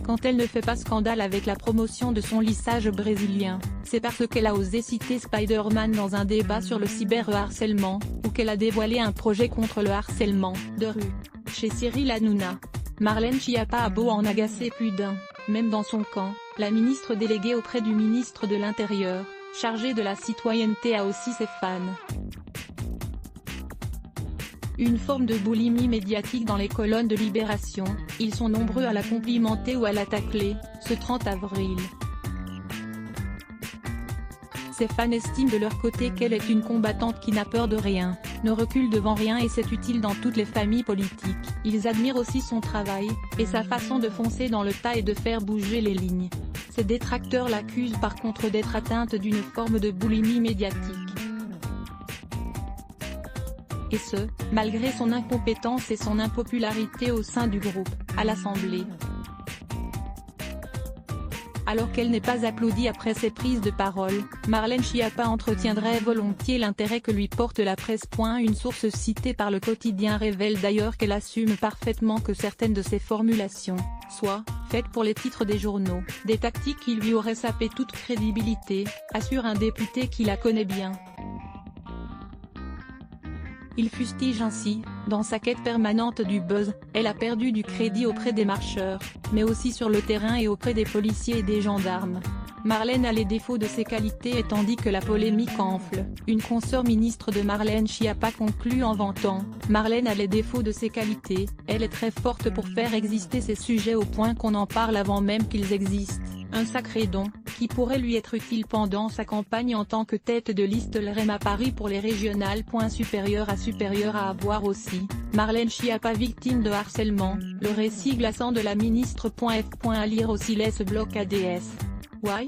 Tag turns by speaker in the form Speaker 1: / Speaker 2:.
Speaker 1: Quand elle ne fait pas scandale avec la promotion de son lissage brésilien, c'est parce qu'elle a osé citer Spider-Man dans un débat sur le cyberharcèlement, ou qu'elle a dévoilé un projet contre le harcèlement de rue. Chez Cyril Hanouna, Marlène Schiappa a beau en agacer plus d'un, même dans son camp, la ministre déléguée auprès du ministre de l'Intérieur, chargée de la citoyenneté a aussi ses fans. Une forme de boulimie médiatique dans les colonnes de Libération, ils sont nombreux à la complimenter ou à la tacler, ce 30 avril. Ses fans estiment de leur côté qu'elle est une combattante qui n'a peur de rien, ne recule devant rien et c'est utile dans toutes les familles politiques. Ils admirent aussi son travail, et sa façon de foncer dans le tas et de faire bouger les lignes. Ses détracteurs l'accusent par contre d'être atteinte d'une forme de boulimie médiatique. Et ce, malgré son incompétence et son impopularité au sein du groupe, à l'Assemblée. Alors qu'elle n'est pas applaudie après ses prises de parole, Marlène Schiappa entretiendrait volontiers l'intérêt que lui porte la presse. Une source citée par le quotidien révèle d'ailleurs qu'elle assume parfaitement que certaines de ses formulations, soient faites pour les titres des journaux, des tactiques qui lui auraient sapé toute crédibilité, assure un député qui la connaît bien. Il fustige ainsi, dans sa quête permanente du buzz, elle a perdu du crédit auprès des marcheurs, mais aussi sur le terrain et auprès des policiers et des gendarmes. Marlène a les défauts de ses qualités et tandis que la polémique enfle, une consoeur ministre de Marlène Schiappa conclut en vantant « Marlène a les défauts de ses qualités, elle est très forte pour faire exister ces sujets au point qu'on en parle avant même qu'ils existent. Un sacré don, qui pourrait lui être utile pendant sa campagne en tant que tête de liste LREM à Paris pour les régionales. Supérieur à avoir aussi, Marlène Schiappa victime de harcèlement, le récit glaçant de la ministre. F. À lire aussi les blocs ADS. Why ?